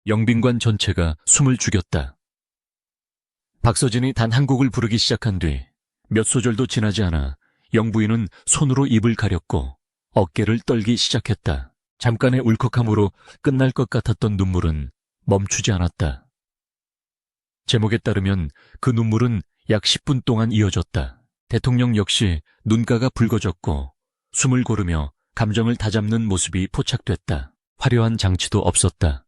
영빈관 전체가 숨을 죽였다. 박서진이 단 한 곡을 부르기 시작한 뒤 몇 소절도 지나지 않아 영부인은 손으로 입을 가렸고 어깨를 떨기 시작했다. 잠깐의 울컥함으로 끝날 것 같았던 눈물은 멈추지 않았다. 제목에 따르면 그 눈물은 약 10분 동안 이어졌다. 대통령 역시 눈가가 붉어졌고 숨을 고르며 감정을 다잡는 모습이 포착됐다. 화려한 장치도 없었다.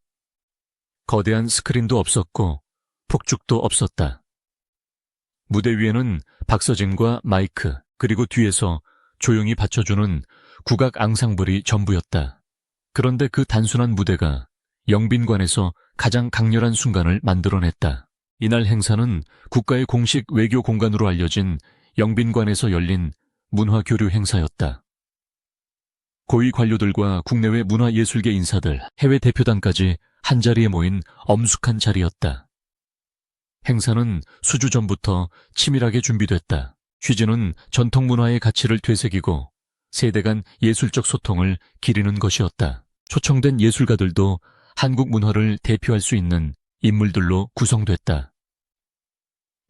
거대한 스크린도 없었고 폭죽도 없었다. 무대 위에는 박서진과 마이크 그리고 뒤에서 조용히 받쳐주는 국악 앙상블이 전부였다. 그런데 그 단순한 무대가 영빈관에서 가장 강렬한 순간을 만들어냈다. 이날 행사는 국가의 공식 외교 공간으로 알려진 영빈관에서 열린 문화교류 행사였다. 고위 관료들과 국내외 문화예술계 인사들, 해외 대표단까지 한자리에 모인 엄숙한 자리였다. 행사는 수주 전부터 치밀하게 준비됐다. 취지는 전통문화의 가치를 되새기고 세대 간 예술적 소통을 기리는 것이었다. 초청된 예술가들도 한국 문화를 대표할 수 있는 인물들로 구성됐다.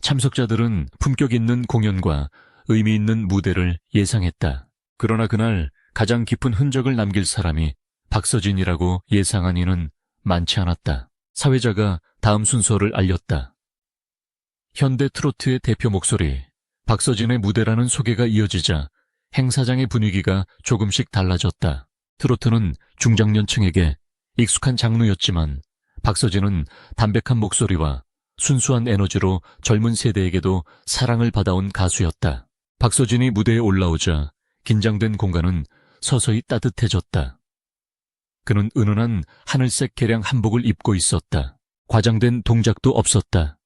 참석자들은 품격 있는 공연과 의미 있는 무대를 예상했다. 그러나 그날 가장 깊은 흔적을 남길 사람이 박서진이라고 예상한 이는 많지 않았다. 사회자가 다음 순서를 알렸다. 현대 트로트의 대표 목소리, 박서진의 무대라는 소개가 이어지자 행사장의 분위기가 조금씩 달라졌다. 트로트는 중장년층에게 익숙한 장르였지만 박서진은 담백한 목소리와 순수한 에너지로 젊은 세대에게도 사랑을 받아온 가수였다. 박서진이 무대에 올라오자 긴장된 공간은 서서히 따뜻해졌다. 그는 은은한 하늘색 개량 한복을 입고 있었다. 과장된 동작도 없었다.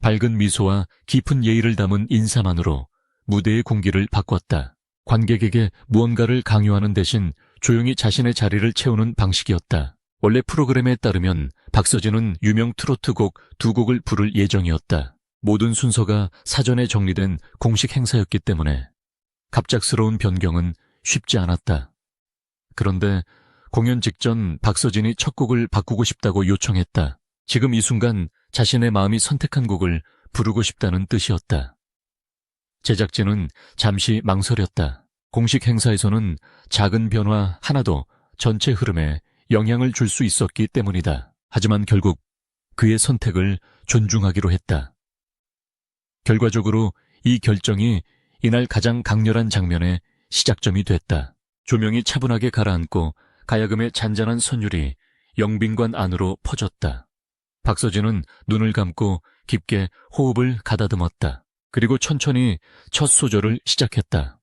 밝은 미소와 깊은 예의를 담은 인사만으로 무대의 공기를 바꿨다. 관객에게 무언가를 강요하는 대신 조용히 자신의 자리를 채우는 방식이었다. 원래 프로그램에 따르면 박서진은 유명 트로트곡 2곡을 부를 예정이었다. 모든 순서가 사전에 정리된 공식 행사였기 때문에 갑작스러운 변경은 쉽지 않았다. 그런데 공연 직전 박서진이 첫 곡을 바꾸고 싶다고 요청했다. 지금 이 순간 자신의 마음이 선택한 곡을 부르고 싶다는 뜻이었다. 제작진은 잠시 망설였다. 공식 행사에서는 작은 변화 하나도 전체 흐름에 영향을 줄 수 있었기 때문이다. 하지만 결국 그의 선택을 존중하기로 했다. 결과적으로 이 결정이 이날 가장 강렬한 장면의 시작점이 됐다. 조명이 차분하게 가라앉고 가야금의 잔잔한 선율이 영빈관 안으로 퍼졌다. 박서진은 눈을 감고 깊게 호흡을 가다듬었다. 그리고 천천히 첫 소절을 시작했다.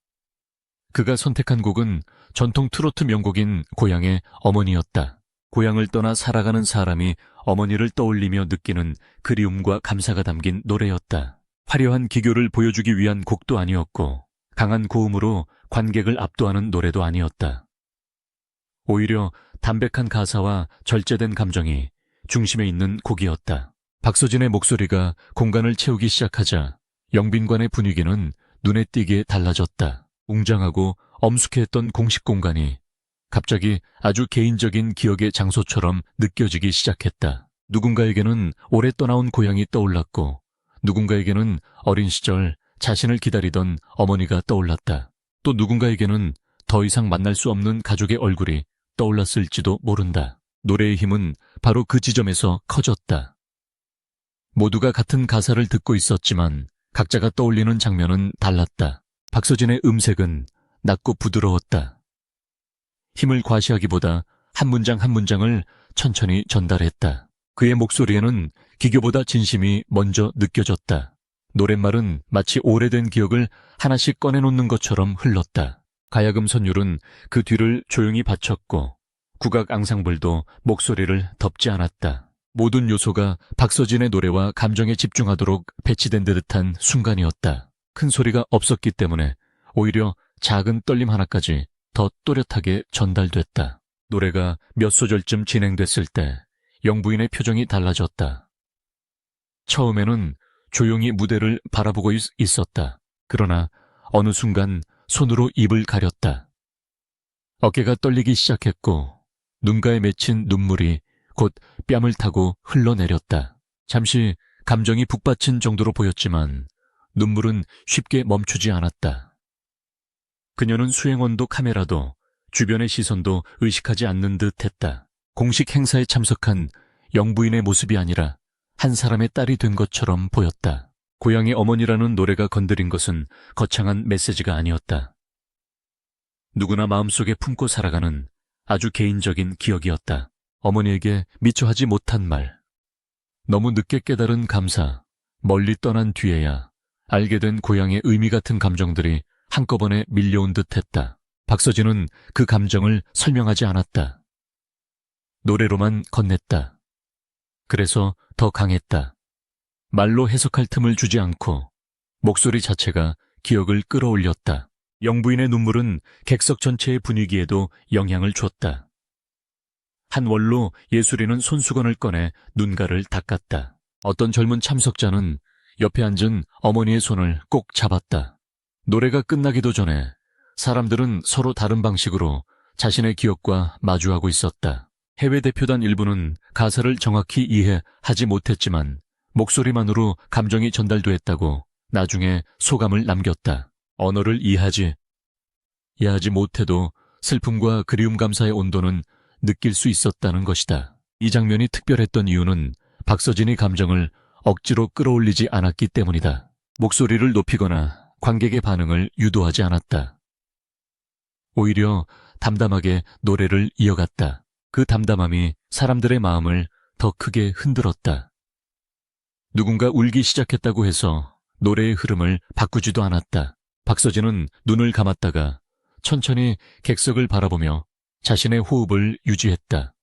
그가 선택한 곡은 전통 트로트 명곡인 고향의 어머니였다. 고향을 떠나 살아가는 사람이 어머니를 떠올리며 느끼는 그리움과 감사가 담긴 노래였다. 화려한 기교를 보여주기 위한 곡도 아니었고 강한 고음으로 관객을 압도하는 노래도 아니었다. 오히려 담백한 가사와 절제된 감정이 중심에 있는 곡이었다. 박서진의 목소리가 공간을 채우기 시작하자 영빈관의 분위기는 눈에 띄게 달라졌다. 웅장하고 엄숙했던 공식 공간이 갑자기 아주 개인적인 기억의 장소처럼 느껴지기 시작했다. 누군가에게는 오래 떠나온 고향이 떠올랐고 누군가에게는 어린 시절 자신을 기다리던 어머니가 떠올랐다. 또 누군가에게는 더 이상 만날 수 없는 가족의 얼굴이 떠올랐을지도 모른다. 노래의 힘은 바로 그 지점에서 커졌다. 모두가 같은 가사를 듣고 있었지만 각자가 떠올리는 장면은 달랐다. 박서진의 음색은 낮고 부드러웠다. 힘을 과시하기보다 한 문장 한 문장을 천천히 전달했다. 그의 목소리에는 기교보다 진심이 먼저 느껴졌다. 노랫말은 마치 오래된 기억을 하나씩 꺼내놓는 것처럼 흘렀다. 가야금 선율은 그 뒤를 조용히 바쳤고 국악 앙상블도 목소리를 덮지 않았다. 모든 요소가 박서진의 노래와 감정에 집중하도록 배치된 듯한 순간이었다. 큰 소리가 없었기 때문에 오히려 작은 떨림 하나까지 더 또렷하게 전달됐다. 노래가 몇 소절쯤 진행됐을 때 영부인의 표정이 달라졌다. 처음에는 조용히 무대를 바라보고 있었다. 그러나 어느 순간 손으로 입을 가렸다. 어깨가 떨리기 시작했고 눈가에 맺힌 눈물이 곧 뺨을 타고 흘러내렸다. 잠시 감정이 북받친 정도로 보였지만 눈물은 쉽게 멈추지 않았다. 그녀는 수행원도 카메라도 주변의 시선도 의식하지 않는 듯 했다. 공식 행사에 참석한 영부인의 모습이 아니라 한 사람의 딸이 된 것처럼 보였다. 고향의 어머니라는 노래가 건드린 것은 거창한 메시지가 아니었다. 누구나 마음속에 품고 살아가는 아주 개인적인 기억이었다. 어머니에게 미처 하지 못한 말. 너무 늦게 깨달은 감사, 멀리 떠난 뒤에야 알게 된 고향의 의미 같은 감정들이 한꺼번에 밀려온 듯했다. 박서진은 그 감정을 설명하지 않았다. 노래로만 건넸다. 그래서 더 강했다. 말로 해석할 틈을 주지 않고 목소리 자체가 기억을 끌어올렸다. 영부인의 눈물은 객석 전체의 분위기에도 영향을 줬다. 한 원로 예술인은 손수건을 꺼내 눈가를 닦았다. 어떤 젊은 참석자는 옆에 앉은 어머니의 손을 꼭 잡았다. 노래가 끝나기도 전에 사람들은 서로 다른 방식으로 자신의 기억과 마주하고 있었다. 해외 대표단 일부는 가사를 정확히 이해하지 못했지만 목소리만으로 감정이 전달됐다고 나중에 소감을 남겼다. 언어를 이해하지 못해도 슬픔과 그리움 감사의 온도는 느낄 수 있었다는 것이다. 이 장면이 특별했던 이유는 박서진이 감정을 억지로 끌어올리지 않았기 때문이다. 목소리를 높이거나 관객의 반응을 유도하지 않았다. 오히려 담담하게 노래를 이어갔다. 그 담담함이 사람들의 마음을 더 크게 흔들었다. 누군가 울기 시작했다고 해서 노래의 흐름을 바꾸지도 않았다. 박서진은 눈을 감았다가 천천히 객석을 바라보며 자신의 호흡을 유지했다.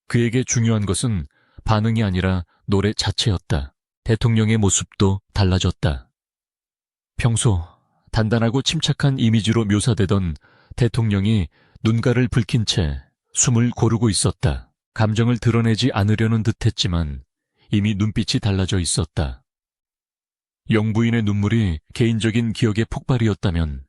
그에게 중요한 것은 반응이 아니라 노래 자체였다. 대통령의 모습도 달라졌다. 평소 단단하고 침착한 이미지로 묘사되던 대통령이 눈가를 붉힌 채 숨을 고르고 있었다. 감정을 드러내지 않으려는 듯했지만 이미 눈빛이 달라져 있었다. 영부인의 눈물이 개인적인 기억의 폭발이었다면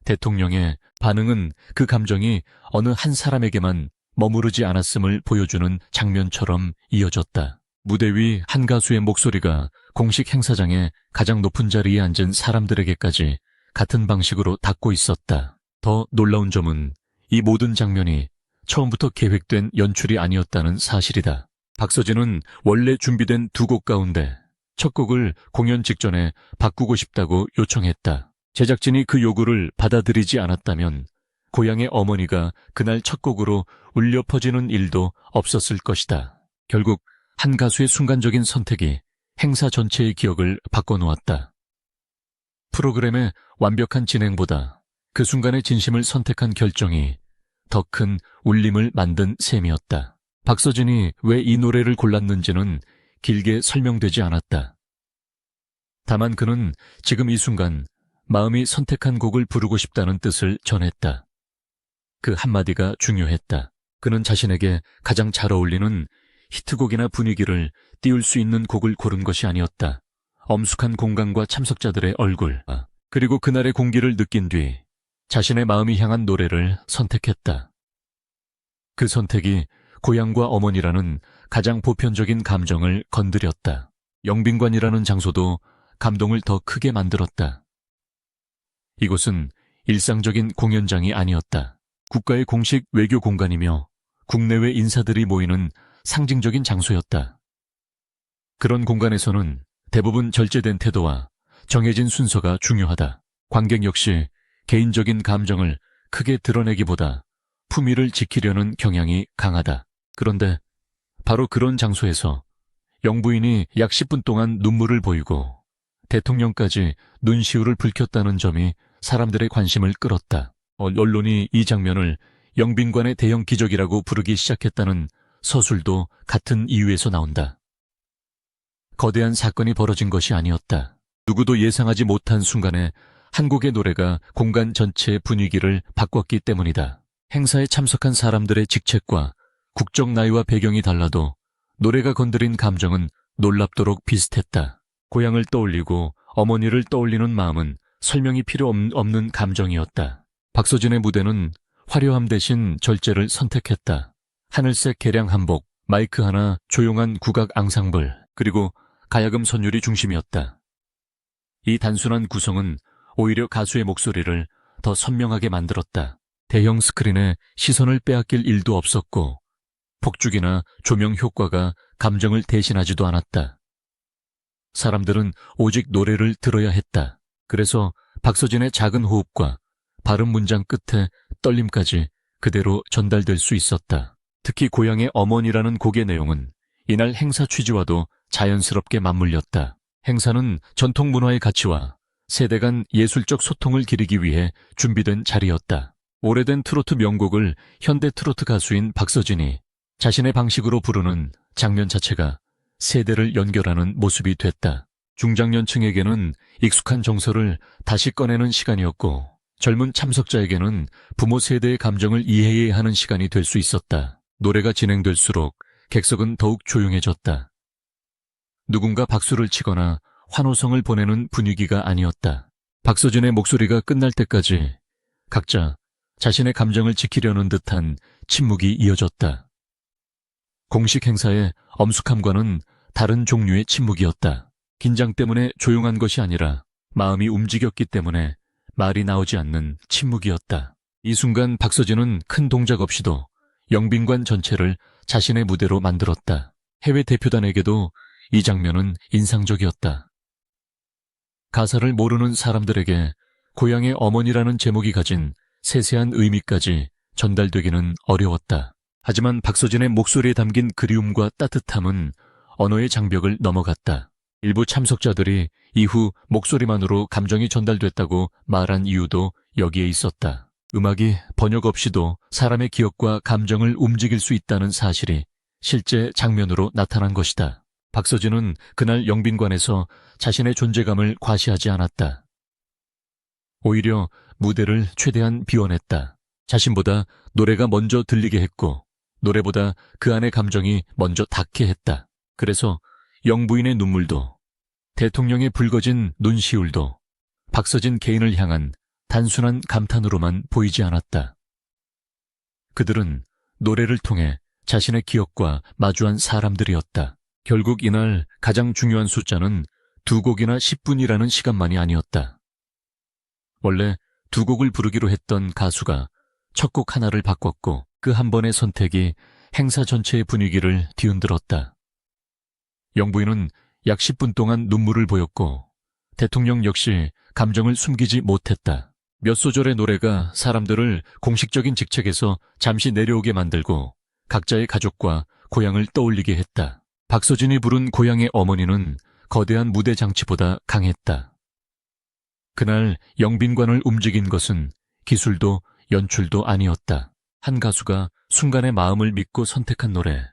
대통령의 반응은 그 감정이 어느 한 사람에게만 머무르지 않았음을 보여주는 장면처럼 이어졌다. 무대 위 한 가수의 목소리가 공식 행사장의 가장 높은 자리에 앉은 사람들에게까지 같은 방식으로 닿고 있었다. 더 놀라운 점은 이 모든 장면이 처음부터 계획된 연출이 아니었다는 사실이다. 박서진은 원래 준비된 두 곡 가운데 첫 곡을 공연 직전에 바꾸고 싶다고 요청했다. 제작진이 그 요구를 받아들이지 않았다면 고향의 어머니가 그날 첫 곡으로 울려 퍼지는 일도 없었을 것이다. 결국 한 가수의 순간적인 선택이 행사 전체의 기억을 바꿔놓았다. 프로그램의 완벽한 진행보다 그 순간의 진심을 선택한 결정이 더 큰 울림을 만든 셈이었다. 박서진이 왜 이 노래를 골랐는지는 길게 설명되지 않았다. 다만 그는 지금 이 순간 마음이 선택한 곡을 부르고 싶다는 뜻을 전했다. 그 한마디가 중요했다. 그는 자신에게 가장 잘 어울리는 히트곡이나 분위기를 띄울 수 있는 곡을 고른 것이 아니었다. 엄숙한 공간과 참석자들의 얼굴, 그리고 그날의 공기를 느낀 뒤 자신의 마음이 향한 노래를 선택했다. 그 선택이 고향과 어머니라는 가장 보편적인 감정을 건드렸다. 영빈관이라는 장소도 감동을 더 크게 만들었다. 이곳은 일상적인 공연장이 아니었다. 국가의 공식 외교 공간이며 국내외 인사들이 모이는 상징적인 장소였다. 그런 공간에서는 대부분 절제된 태도와 정해진 순서가 중요하다. 관객 역시 개인적인 감정을 크게 드러내기보다 품위를 지키려는 경향이 강하다. 그런데 바로 그런 장소에서 영부인이 약 10분 동안 눈물을 보이고 대통령까지 눈시울을 붉혔다는 점이 사람들의 관심을 끌었다. 언론이 이 장면을 영빈관의 대형 기적이라고 부르기 시작했다는 서술도 같은 이유에서 나온다. 거대한 사건이 벌어진 것이 아니었다. 누구도 예상하지 못한 순간에 한 곡의 노래가 공간 전체의 분위기를 바꿨기 때문이다. 행사에 참석한 사람들의 직책과 국적 나이와 배경이 달라도 노래가 건드린 감정은 놀랍도록 비슷했다. 고향을 떠올리고 어머니를 떠올리는 마음은 설명이 필요 없는 감정이었다. 박서진의 무대는 화려함 대신 절제를 선택했다. 하늘색 개량 한복, 마이크 하나, 조용한 국악 앙상블, 그리고 가야금 선율이 중심이었다. 이 단순한 구성은 오히려 가수의 목소리를 더 선명하게 만들었다. 대형 스크린에 시선을 빼앗길 일도 없었고 폭죽이나 조명 효과가 감정을 대신하지도 않았다. 사람들은 오직 노래를 들어야 했다. 그래서 박서진의 작은 호흡과 발음 문장 끝에 떨림까지 그대로 전달될 수 있었다. 특히 고향의 어머니라는 곡의 내용은 이날 행사 취지와도 자연스럽게 맞물렸다. 행사는 전통 문화의 가치와 세대 간 예술적 소통을 기리기 위해 준비된 자리였다. 오래된 트로트 명곡을 현대 트로트 가수인 박서진이 자신의 방식으로 부르는 장면 자체가 세대를 연결하는 모습이 됐다. 중장년층에게는 익숙한 정서를 다시 꺼내는 시간이었고 젊은 참석자에게는 부모 세대의 감정을 이해해야 하는 시간이 될 수 있었다. 노래가 진행될수록 객석은 더욱 조용해졌다. 누군가 박수를 치거나 환호성을 보내는 분위기가 아니었다. 박서진의 목소리가 끝날 때까지 각자 자신의 감정을 지키려는 듯한 침묵이 이어졌다. 공식 행사의 엄숙함과는 다른 종류의 침묵이었다. 긴장 때문에 조용한 것이 아니라 마음이 움직였기 때문에 말이 나오지 않는 침묵이었다. 이 순간 박서진은 큰 동작 없이도 영빈관 전체를 자신의 무대로 만들었다. 해외 대표단에게도 이 장면은 인상적이었다. 가사를 모르는 사람들에게 고향의 어머니라는 제목이 가진 세세한 의미까지 전달되기는 어려웠다. 하지만 박서진의 목소리에 담긴 그리움과 따뜻함은 언어의 장벽을 넘어갔다. 일부 참석자들이 이후 목소리만으로 감정이 전달됐다고 말한 이유도 여기에 있었다. 음악이 번역 없이도 사람의 기억과 감정을 움직일 수 있다는 사실이 실제 장면으로 나타난 것이다. 박서진은 그날 영빈관에서 자신의 존재감을 과시하지 않았다. 오히려 무대를 최대한 비워냈다. 자신보다 노래가 먼저 들리게 했고 노래보다 그 안의 감정이 먼저 닿게 했다. 그래서 영부인의 눈물도 대통령의 붉어진 눈시울도 박서진 개인을 향한 단순한 감탄으로만 보이지 않았다. 그들은 노래를 통해 자신의 기억과 마주한 사람들이었다. 결국 이날 가장 중요한 숫자는 2곡이나 10분이라는 시간만이 아니었다. 원래 2곡을 부르기로 했던 가수가 첫 곡 하나를 바꿨고 그 한 번의 선택이 행사 전체의 분위기를 뒤흔들었다. 영부인은 약 10분 동안 눈물을 보였고 대통령 역시 감정을 숨기지 못했다. 몇 소절의 노래가 사람들을 공식적인 직책에서 잠시 내려오게 만들고 각자의 가족과 고향을 떠올리게 했다. 박서진이 부른 고향의 어머니는 거대한 무대 장치보다 강했다. 그날 영빈관을 움직인 것은 기술도 연출도 아니었다. 한 가수가 순간의 마음을 믿고 선택한 노래,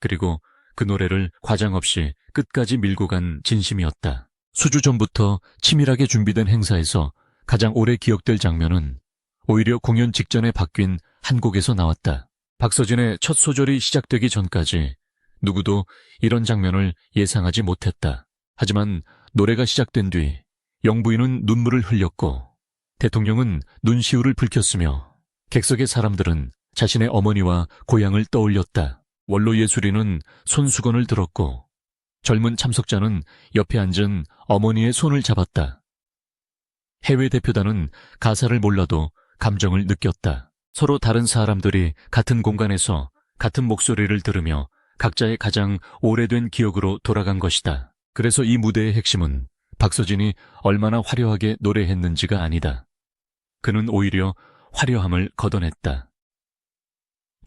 그리고 그 노래를 과장 없이 끝까지 밀고 간 진심이었다. 수주 전부터 치밀하게 준비된 행사에서 가장 오래 기억될 장면은 오히려 공연 직전에 바뀐 한 곡에서 나왔다. 박서진의 첫 소절이 시작되기 전까지 누구도 이런 장면을 예상하지 못했다. 하지만 노래가 시작된 뒤 영부인은 눈물을 흘렸고 대통령은 눈시울을 붉혔으며 객석의 사람들은 자신의 어머니와 고향을 떠올렸다. 원로 예술인은 손수건을 들었고 젊은 참석자는 옆에 앉은 어머니의 손을 잡았다. 해외 대표단은 가사를 몰라도 감정을 느꼈다. 서로 다른 사람들이 같은 공간에서 같은 목소리를 들으며 각자의 가장 오래된 기억으로 돌아간 것이다. 그래서 이 무대의 핵심은 박서진이 얼마나 화려하게 노래했는지가 아니다. 그는 오히려 화려함을 걷어냈다.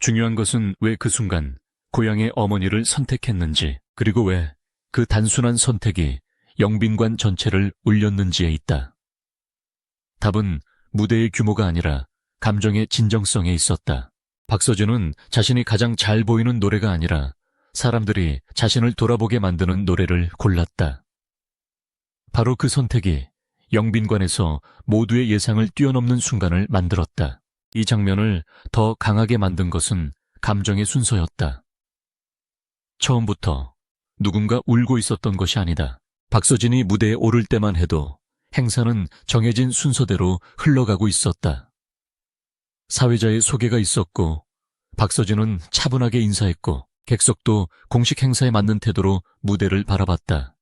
중요한 것은 왜 그 순간 고향의 어머니를 선택했는지, 그리고 왜 그 단순한 선택이 영빈관 전체를 울렸는지에 있다. 답은 무대의 규모가 아니라 감정의 진정성에 있었다. 박서진은 자신이 가장 잘 보이는 노래가 아니라 사람들이 자신을 돌아보게 만드는 노래를 골랐다. 바로 그 선택이 영빈관에서 모두의 예상을 뛰어넘는 순간을 만들었다. 이 장면을 더 강하게 만든 것은 감정의 순서였다. 처음부터 누군가 울고 있었던 것이 아니다. 박서진이 무대에 오를 때만 해도 행사는 정해진 순서대로 흘러가고 있었다. 사회자의 소개가 있었고 박서진은 차분하게 인사했고 객석도 공식 행사에 맞는 태도로 무대를 바라봤다.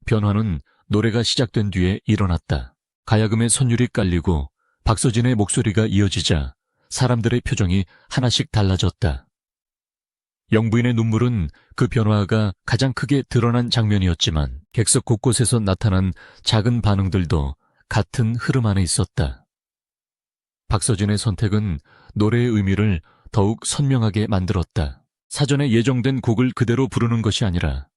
변화는 노래가 시작된 뒤에 일어났다. 가야금의 선율이 깔리고 박서진의 목소리가 이어지자 사람들의 표정이 하나씩 달라졌다. 영부인의 눈물은 그 변화가 가장 크게 드러난 장면이었지만 객석 곳곳에서 나타난 작은 반응들도 같은 흐름 안에 있었다. 박서진의 선택은 노래의 의미를 더욱 선명하게 만들었다. 사전에 예정된 곡을 그대로 부르는 것이 아니라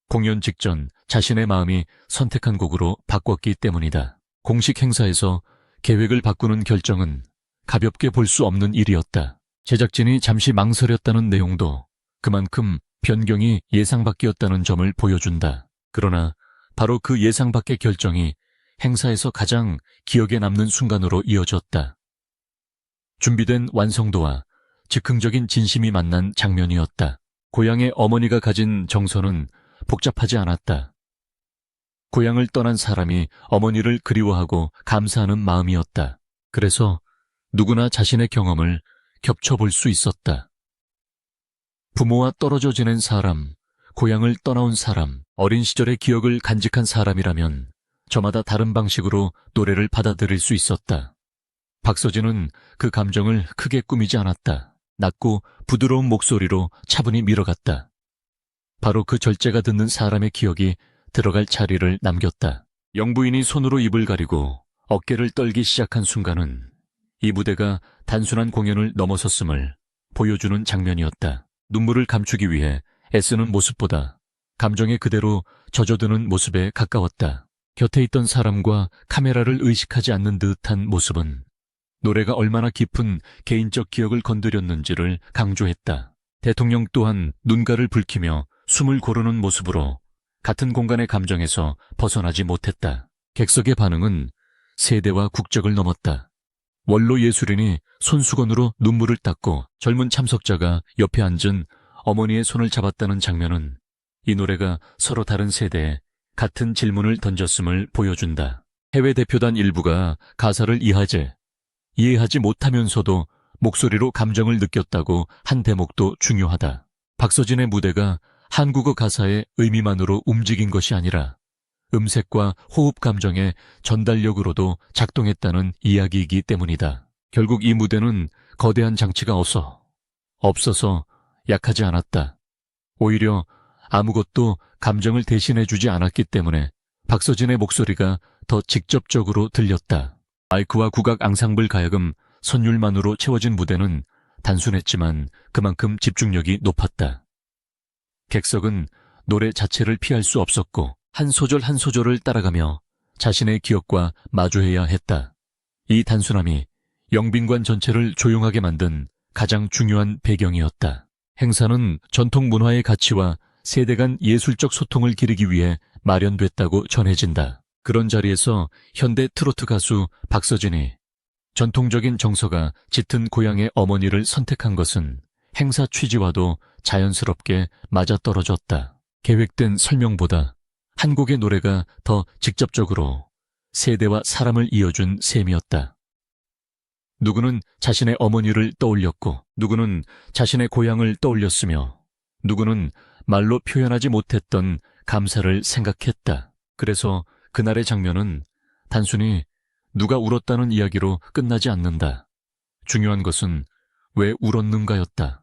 공연 직전 자신의 마음이 선택한 곡으로 바꿨기 때문이다. 공식 행사에서 계획을 바꾸는 결정은 가볍게 볼 수 없는 일이었다. 제작진이 잠시 망설였다는 내용도 그만큼 변경이 예상 밖이었다는 점을 보여준다. 그러나 바로 그 예상 밖의 결정이 행사에서 가장 기억에 남는 순간으로 이어졌다. 준비된 완성도와 즉흥적인 진심이 만난 장면이었다. 고향의 어머니가 가진 정서는 복잡하지 않았다. 고향을 떠난 사람이 어머니를 그리워하고 감사하는 마음이었다. 그래서 누구나 자신의 경험을 겹쳐볼 수 있었다. 부모와 떨어져 지낸 사람, 고향을 떠나온 사람, 어린 시절의 기억을 간직한 사람이라면 저마다 다른 방식으로 노래를 받아들일 수 있었다. 박서진은 그 감정을 크게 꾸미지 않았다. 낮고 부드러운 목소리로 차분히 밀어갔다. 바로 그 절제가 듣는 사람의 기억이 들어갈 자리를 남겼다. 영부인이 손으로 입을 가리고 어깨를 떨기 시작한 순간은 이 무대가 단순한 공연을 넘어섰음을 보여주는 장면이었다. 눈물을 감추기 위해 애쓰는 모습보다 감정에 그대로 젖어드는 모습에 가까웠다. 곁에 있던 사람과 카메라를 의식하지 않는 듯한 모습은 노래가 얼마나 깊은 개인적 기억을 건드렸는지를 강조했다. 대통령 또한 눈가를 붉히며 숨을 고르는 모습으로 같은 공간의 감정에서 벗어나지 못했다. 객석의 반응은 세대와 국적을 넘었다. 원로 예술인이 손수건으로 눈물을 닦고 젊은 참석자가 옆에 앉은 어머니의 손을 잡았다는 장면은 이 노래가 서로 다른 세대에 같은 질문을 던졌음을 보여준다. 해외 대표단 일부가 가사를 이해하지 못하면서도 목소리로 감정을 느꼈다고 한 대목도 중요하다. 박서진의 무대가 한국어 가사의 의미만으로 움직인 것이 아니라 음색과 호흡 감정의 전달력으로도 작동했다는 이야기이기 때문이다. 결국 이 무대는 거대한 장치가 없어서 약하지 않았다. 오히려 아무것도 감정을 대신해주지 않았기 때문에 박서진의 목소리가 더 직접적으로 들렸다. 마이크와 국악 앙상블 가야금 선율만으로 채워진 무대는 단순했지만 그만큼 집중력이 높았다. 객석은 노래 자체를 피할 수 없었고 한 소절 한 소절을 따라가며 자신의 기억과 마주해야 했다. 이 단순함이 영빈관 전체를 조용하게 만든 가장 중요한 배경이었다. 행사는 전통 문화의 가치와 세대 간 예술적 소통을 기리기 위해 마련됐다고 전해진다. 그런 자리에서 현대 트로트 가수 박서진이 전통적인 정서가 짙은 고향의 어머니를 선택한 것은 행사 취지와도 자연스럽게 맞아떨어졌다. 계획된 설명보다 한 곡의 노래가 더 직접적으로 세대와 사람을 이어준 셈이었다. 누구는 자신의 어머니를 떠올렸고 누구는 자신의 고향을 떠올렸으며 누구는 말로 표현하지 못했던 감사를 생각했다. 그래서 그날의 장면은 단순히 누가 울었다는 이야기로 끝나지 않는다. 중요한 것은 왜 울었는가였다.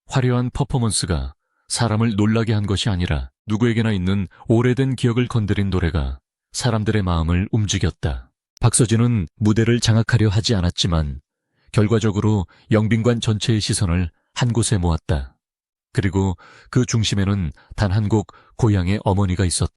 화려한 퍼포먼스가 사람을 놀라게 한 것이 아니라 누구에게나 있는 오래된 기억을 건드린 노래가 사람들의 마음을 움직였다. 박서진은 무대를 장악하려 하지 않았지만 결과적으로 영빈관 전체의 시선을 한 곳에 모았다. 그리고 그 중심에는 단 한 곡 고향의 어머니가 있었다.